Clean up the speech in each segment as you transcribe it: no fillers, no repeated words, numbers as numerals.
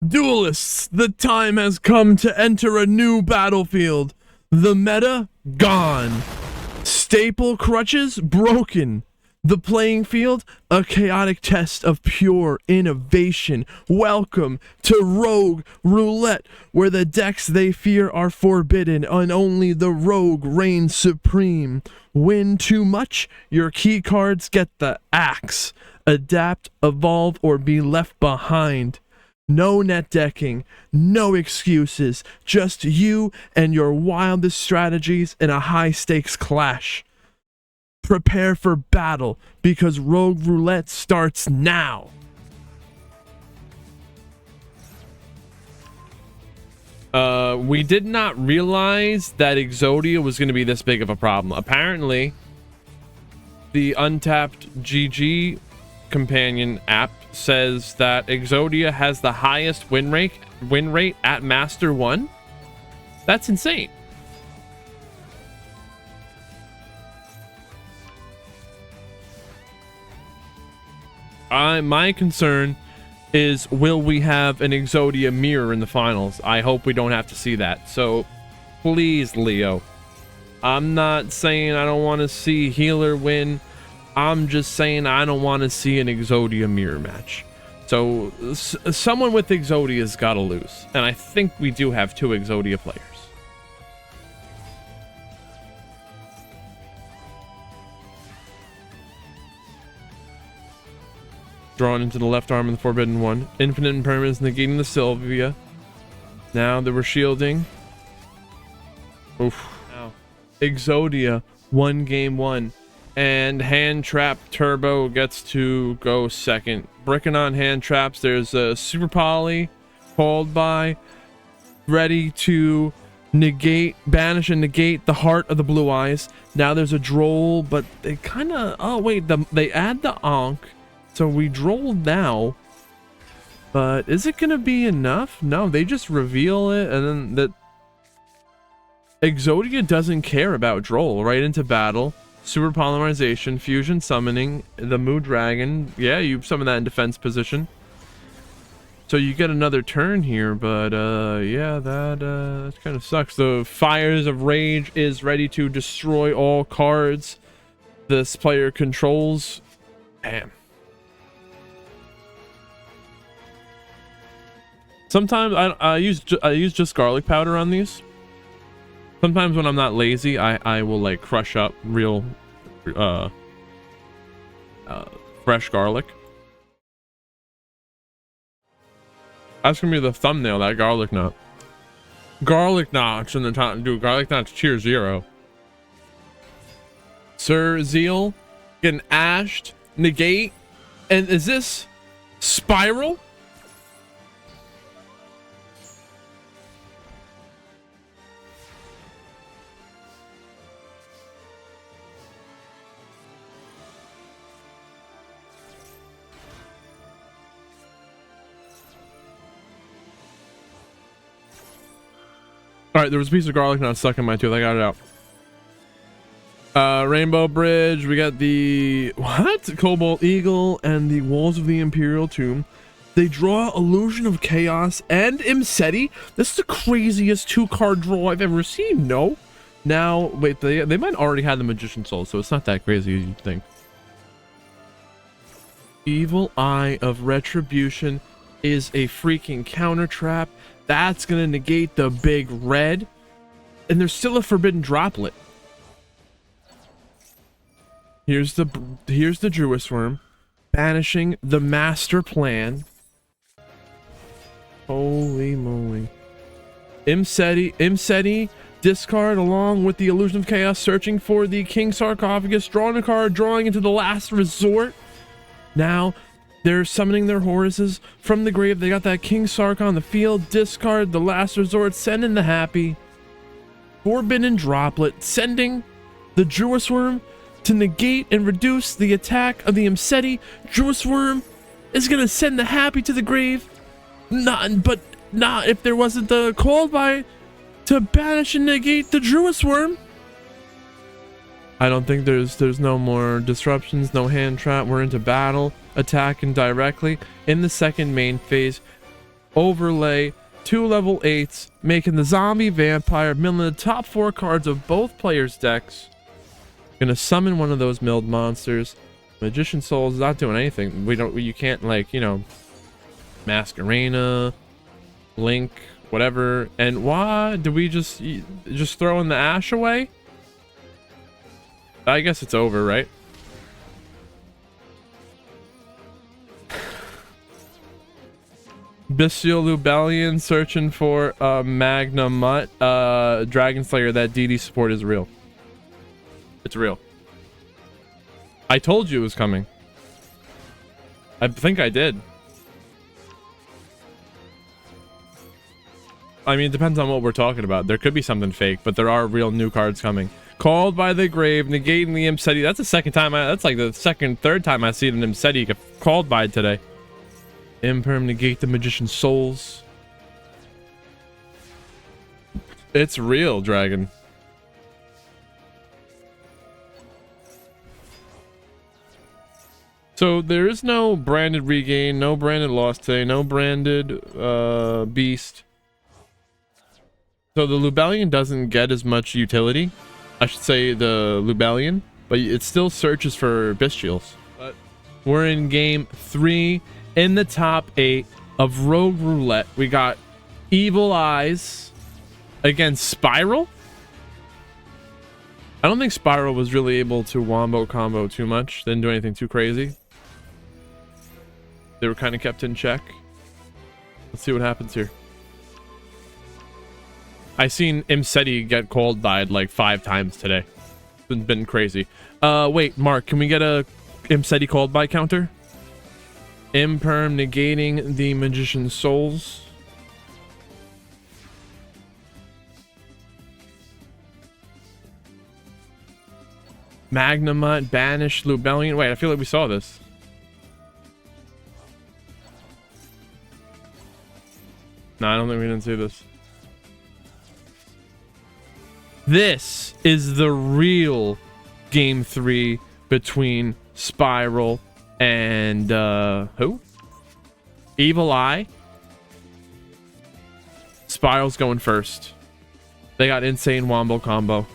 Duelists, the time has come to enter a new battlefield. The meta, gone. Staple crutches, broken. The playing field, a chaotic test of pure innovation. Welcome to Rogue Roulette, where the decks they fear are forbidden and only the rogue reigns supreme. Win too much, your key cards get the axe. Adapt, evolve, or be left behind. No net decking, no excuses, just you and your wildest strategies in a high-stakes clash. Prepare for battle, because Rogue Roulette starts now. We did not realize that Yugioh was going to be this big of a problem. Apparently, the Untapped GG companion app says that Yugioh has the highest win rate at Master 1. That's insane. My concern is, will we have an Yugioh mirror in the finals? I hope we don't have to see that. So please, Leo. I'm not saying I don't want to see healer win. I'm just saying I don't want to see an Yugioh mirror match. So someone with Yugioh has got to lose. And I think we do have two Yugioh players. Drawn into the left arm of the Forbidden One. Infinite Impermanence negating the Sylvia. Now that we're shielding. Oof. Now, Yugioh won game 1. And Hand Trap Turbo gets to go second. Bricking on Hand Traps. There's a Super Poly called by. Ready to negate, banish and negate the heart of the Blue Eyes. Now there's a Droll, but they kind of... Oh, wait. They add the Ankh. So we Drolled now. But is it going to be enough? No, they just reveal it. And then that... Yugioh doesn't care about Droll. Right into battle. Super Polymerization, Fusion Summoning, the Moo Dragon. Yeah, you summon that in defense position. So you get another turn here, but yeah, that kind of sucks. The Fires of Rage is ready to destroy all cards this player controls. Damn. Sometimes I use just garlic powder on these. Sometimes when I'm not lazy, I will like crush up real fresh garlic. That's gonna be the thumbnail, that garlic knot. Garlic knots in the top, dude. Garlic knots tier 0. Sir Zeal getting ashed, negate, and is this spiral? All right, there was a piece of garlic knot stuck in my tooth. I got it out. Rainbow Bridge. We got the Cobalt Eagle and the Walls of the Imperial Tomb. They draw Illusion of Chaos and Imseti. This is the craziest 2-card draw I've ever seen. No. Now, wait, they might already have the Magician Soul, so it's not that crazy as you'd think. Evil Eye of Retribution is a freaking counter trap. That's gonna negate the big red, and there's still a forbidden droplet. Here's the Druis Worm, banishing the master plan. Holy moly! Imseti, discard along with the Illusion of Chaos, searching for the King Sarcophagus, drawing a card, drawing into the Last Resort. Now they're summoning their Horuses from the grave. They got that King Sark on the field. Discard the Last Resort. Send in the Happy. Forbidden Droplet. Sending the Druis Worm to negate and reduce the attack of the Imseti. Druis Worm is going to send the Happy to the grave. Not if there wasn't the call by to banish and negate the Druis Worm. I don't think there's no more disruptions, no hand trap. We're into battle, attacking directly in the second main phase. overlay, 2 level 8s, making the zombie vampire, milling the top 4 cards of both players' decks. Gonna summon one of those milled monsters. Magician Soul is not doing anything. You can't, like, you know, Masquerena, Link, whatever. And why do we just throw in the ash away? I guess it's over, right? Bestial Lubellion searching for Magna Mutt. Dragon Slayer, that DD support is real. It's real. I told you it was coming. I think I did. I mean, it depends on what we're talking about. There could be something fake, but there are real new cards coming. Called by the Grave, negating the Imseti. That's the second time that's like the third time I see an Imseti get called by today. Imperm, negate the Magician's Souls. It's real, Dragon. So there is no branded regain, no branded lost today, no branded beast. So the Lubellion doesn't get as much utility. I should say the Lubellion, but it still searches for Bestials. But we're in game 3 in the top 8 of Rogue Roulette. We got Evil Eyes against Spiral. I don't think Spiral was really able to wombo combo too much. Didn't do anything too crazy. They were kind of kept in check. Let's see what happens here. I seen Imseti get called by like 5 times today. It's been crazy. Wait, Mark, can we get a Imseti called by counter? Imperm negating the Magician's Souls. Magnamut, banish Lubellion. Wait, I feel like we saw this. No, I don't think we didn't see this. This is the real game 3 between Spiral and who? Evil Eye. Spiral's going first. They got insane wombo combo.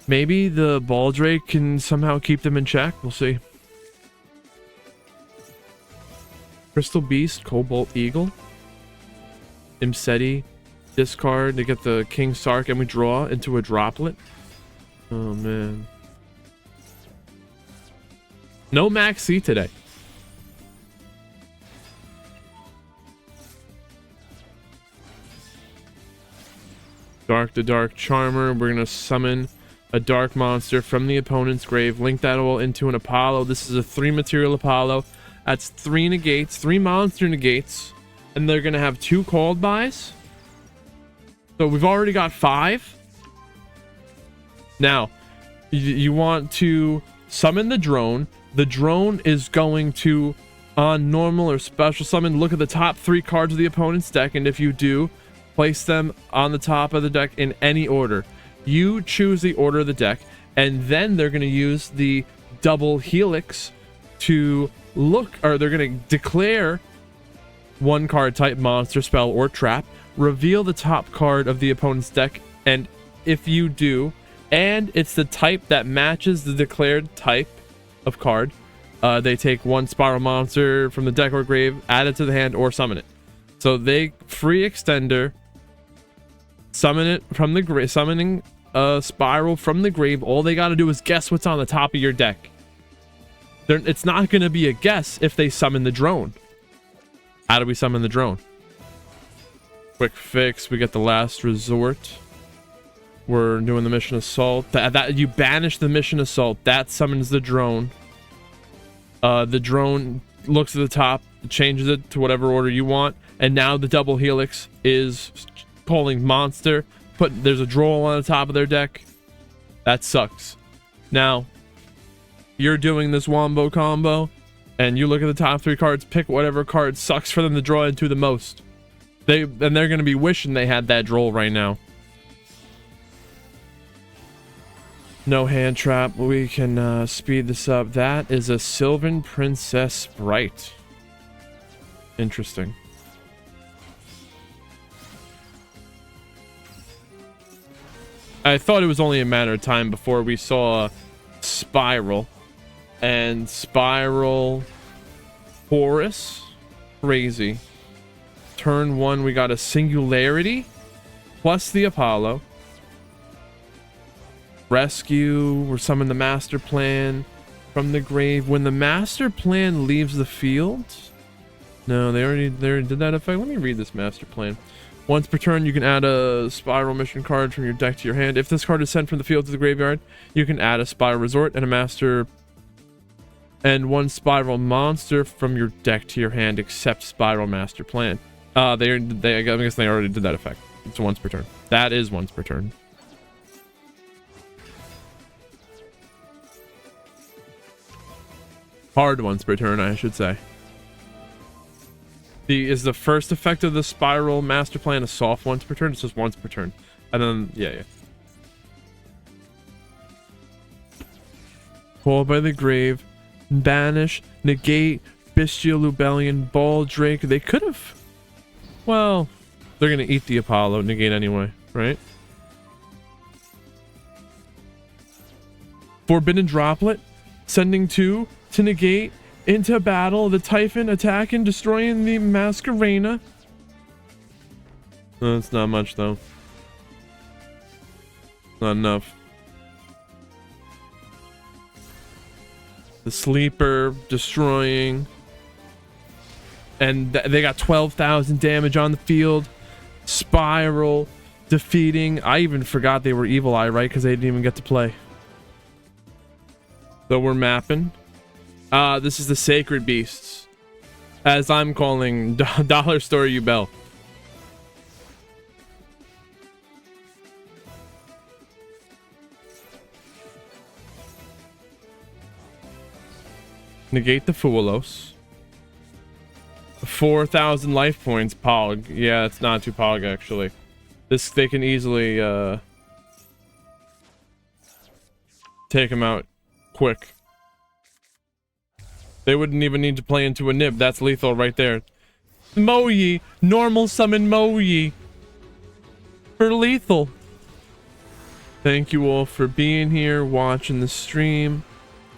Maybe the Baldrake can somehow keep them in check. We'll see. Crystal Beast, Cobalt Eagle, Imseti, discard to get the King Sark, and we draw into a droplet. Oh man. No Max C today. Dark the Dark Charmer. We're gonna summon a dark monster from the opponent's grave. Link that all into an Apollo. This is a 3 material Apollo. That's 3 negates, 3 monster negates, and they're gonna have 2 called bys. So we've already got 5. Now, you want to summon the drone. The drone is going to, on normal or special summon, look at the top 3 cards of the opponent's deck, and if you do, place them on the top of the deck in any order. You choose the order of the deck, and then they're going to use the double helix to look, or they're going to declare 1 card type, monster, spell, or trap, reveal the top card of the opponent's deck, and if you do, and it's the type that matches the declared type of card, they take 1 spiral monster from the deck or grave, add it to the hand, or summon it. So they free extender, summon it from the grave, summoning a spiral from the grave. All they got to do is guess what's on the top of your deck. It's not going to be a guess if they summon the drone. How do we summon the drone? Quick fix. We get the last resort. We're doing the mission assault. That you banish the mission assault. That summons the drone. The drone looks at the top, changes it to whatever order you want, and now the double helix is calling monster. There's a droll on the top of their deck. That sucks. Now, you're doing this wombo combo, and you look at the top 3 cards, pick whatever card sucks for them to draw into the most. They're going to be wishing they had that droll right now. No hand trap. We can speed this up. That is a Sylvan Princess Sprite. Interesting. I thought it was only a matter of time before we saw Spiral. And Spiral Horus. Crazy. Turn 1, we got a Singularity plus the Apollo. Rescue, we're summoning the Master Plan from the grave. When the Master Plan leaves the field... No, they already did that effect. Let me read this Master Plan. Once per turn, you can add a Spiral Mission card from your deck to your hand. If this card is sent from the field to the graveyard, you can add a Spiral Resort and a Master... And one Spiral Monster from your deck to your hand, except Spiral Master Plan. I guess they already did that effect. It's once per turn. That is once per turn. Hard once per turn, I should say. Is the first effect of the Spiral Master Plan a soft once per turn? It's just once per turn. And then, yeah. Call by the Grave. Banish. Negate. Bestial Lubellion. Ball Drake. They could have... Well, they're going to eat the Apollo. Negate anyway, right? Forbidden Droplet. Sending 2 to negate. Into battle, the Typhon attacking, destroying the Masquerena. No, it's not much though. Not enough. The Sleeper destroying. And they got 12,000 damage on the field. Spiral defeating. I even forgot they were Evil Eye, right? Because they didn't even get to play. So we're mapping. This is the Sacred Beasts, as I'm calling Dollar Store Yubel. Negate the Foolos. 4,000 life points, Pog. Yeah, it's not too Pog, actually. They can easily, take him out quick. They wouldn't even need to play into a nib. That's lethal right there. Moyi. Normal summon Moyi. For lethal. Thank you all for being here, watching the stream.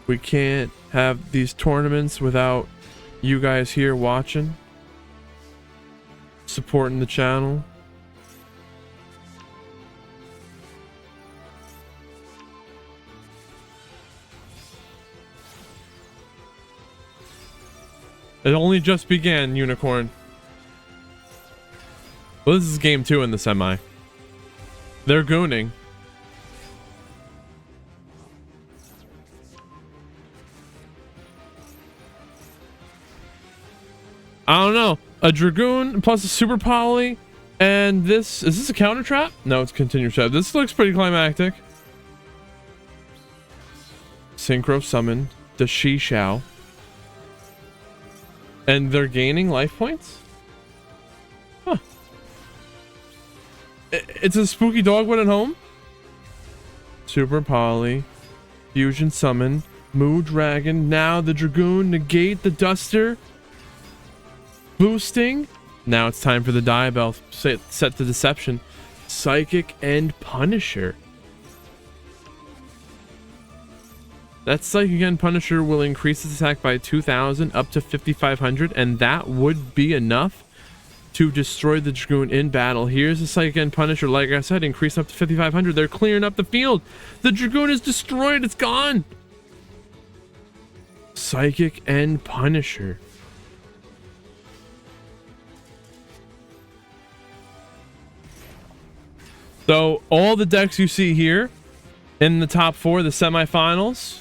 We can't have these tournaments without you guys here watching. Supporting the channel. It only just began, Unicorn. Well, this is game 2 in the semi. They're gooning. I don't know. A Dragoon plus a Super Poly. And this... Is this a counter trap? No, it's continued trap. This looks pretty climactic. Synchro summon. The Shishao. And they're gaining life points? Huh. It's a spooky dogwood at home? Super Poly. Fusion Summon. Moo Dragon. Now the Dragoon. Negate the Duster. Boosting. Now it's time for the Diabell. Set to Deception. Psychic and Punisher. That Psychic and Punisher will increase its attack by 2,000 up to 5,500, and that would be enough to destroy the Dragoon in battle. Here's the Psychic and Punisher. Like I said, increase up to 5,500. They're clearing up the field. The Dragoon is destroyed. It's gone. Psychic and Punisher. So all the decks you see here in the top 4, the semifinals,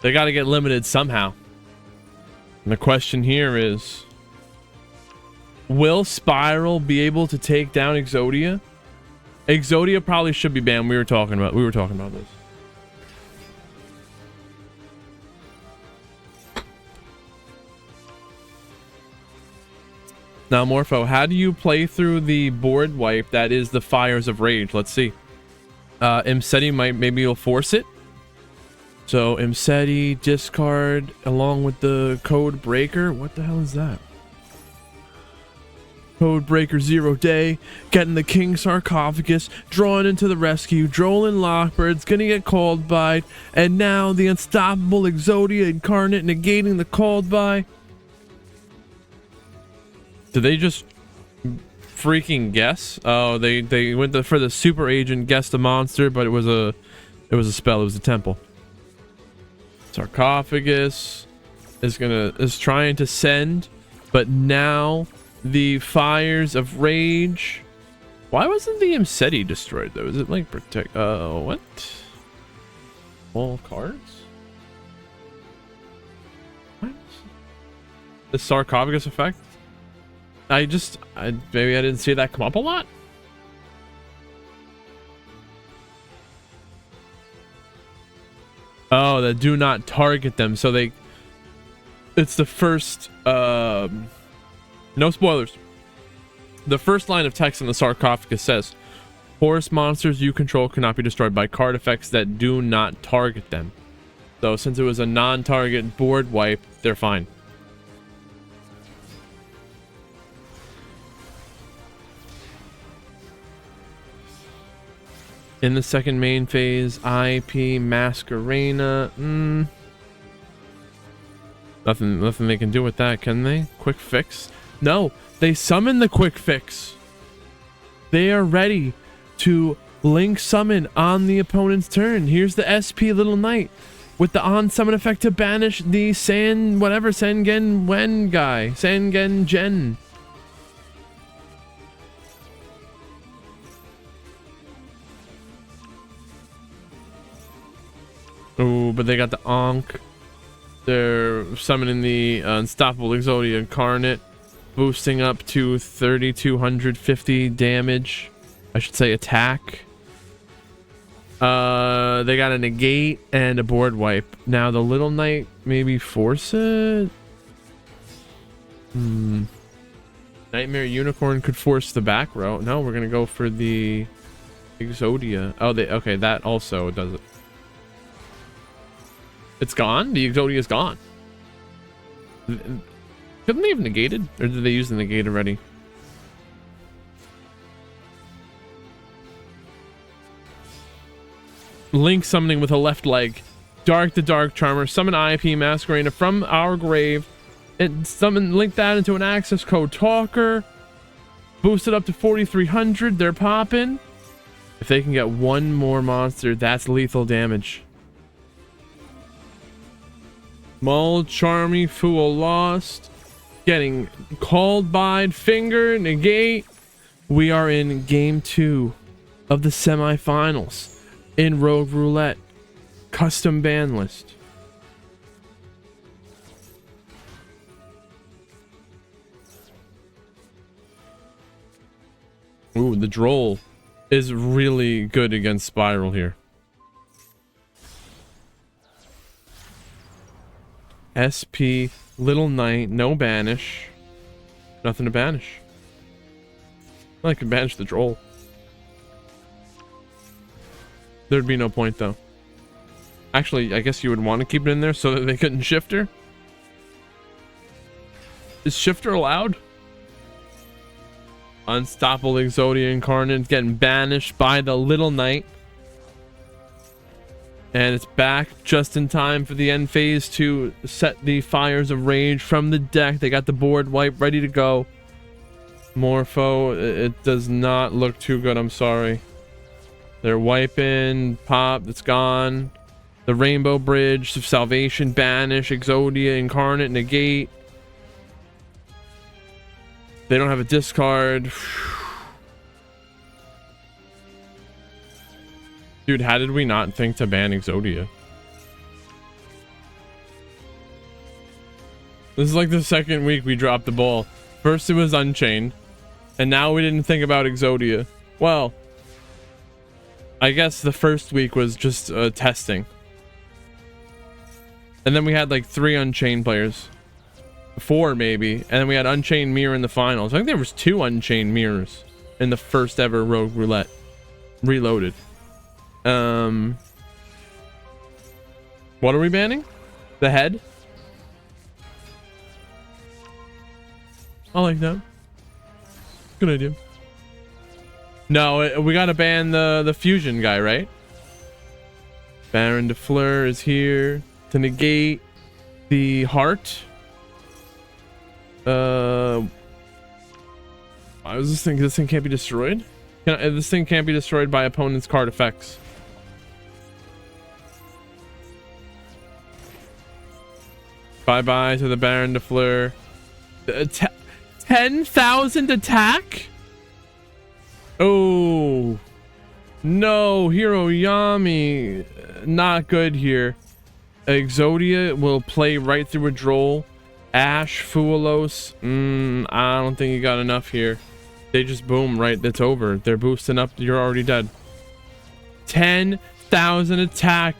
they got to get limited somehow. And the question here is, will Spiral be able to take down Exodia? Exodia probably should be banned. We were talking about this. Now, Morpho, how do you play through the board wipe that is the Fires of Rage? Let's see. Imseti maybe you'll force it. So Imseti, discard along with the Code Breaker. What the hell is that? Codebreaker 0 Day, getting the King Sarcophagus, drawn into the rescue, Drollin Lockbird's gonna get called by, and now the unstoppable Exodia Incarnate negating the called by. Did they just freaking guess? Oh, they went for the super agent, guessed the monster, but it was a spell, it was a temple. Sarcophagus is trying to send, but now the fires of rage. Why wasn't the Imseti destroyed though? Is it like protect? What? All cards? What? The sarcophagus effect? Maybe I didn't see that come up a lot. Oh, that do not target them. So it's the first, no spoilers. The first line of text in the sarcophagus says, forest monsters you control cannot be destroyed by card effects that do not target them. So since it was a non-target board wipe, they're fine. In the second main phase, IP Masquerena. Nothing they can do with that, can they? Quick fix? No, they summon the quick fix. They are ready to link summon on the opponent's turn. Here's the SP Little Knight with the on summon effect to banish the Sangen Wen guy. Sangen Gen. Oh, but they got the Ankh. They're summoning the Unstoppable Exodia Incarnate, boosting up to 3,250 damage. I should say attack. They got a negate and a board wipe. Now the Little Knight maybe force it. Nightmare Unicorn could force the back row. No, we're gonna go for the Exodia. Oh, okay, that also does it. It's gone? The Exodia is gone. Couldn't they have negated? Or did they use the negate already? Link summoning with a left leg. Dark the Dark Charmer. Summon IP Masquerena from our grave. And link that into an access code talker. Boost it up to 4,300. They're popping. If they can get one more monster, that's lethal damage. Mull, Charmy, Fool Lost, getting called by Finger, negate. We are in game 2 of the semifinals in Rogue Roulette custom ban list. Ooh, the Droll is really good against Spiral here. SP Little Knight, no banish. Nothing to banish. Well, I can banish the Droll. There'd be no point though. Actually, I guess you would want to keep it in there so that they couldn't shifter. Is shifter allowed? Unstoppable Exodia Incarnate getting banished by the Little Knight. And it's back just in time for the end phase to set the Fires of Rage from the deck. They got the board wipe ready to go. Morpho, it does not look too good, I'm sorry. They're wiping, pop, it's gone. The Rainbow Bridge, Salvation, banish, Exodia, Incarnate, negate. They don't have a discard. Dude, how did we not think to ban Exodia? This is like the second week we dropped the ball. First it was Unchained, and now we didn't think about Exodia. Well, I guess the first week was just testing. And then we had like 3 Unchained players. 4 maybe. And then we had Unchained Mirror in the finals. I think there was 2 Unchained Mirrors in the first ever Rogue Roulette. Reloaded. What are we banning? The head? I like that. Good idea. No, we gotta ban the fusion guy, right? Baron de Fleur is here to negate the heart. Why was this thing? This thing can't be destroyed. This thing can't be destroyed by opponent's card effects. Bye bye to the Baron de Fleur. 10,000 attack. Oh no, Hero Yami, not good here. Exodia will play right through a Droll. Ash, Fuelos, I don't think you got enough here. They just boom, right? It's over. They're boosting up. You're already dead. 10,000 attack.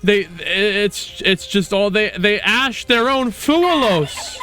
It's just all they Ash their own Fuelos.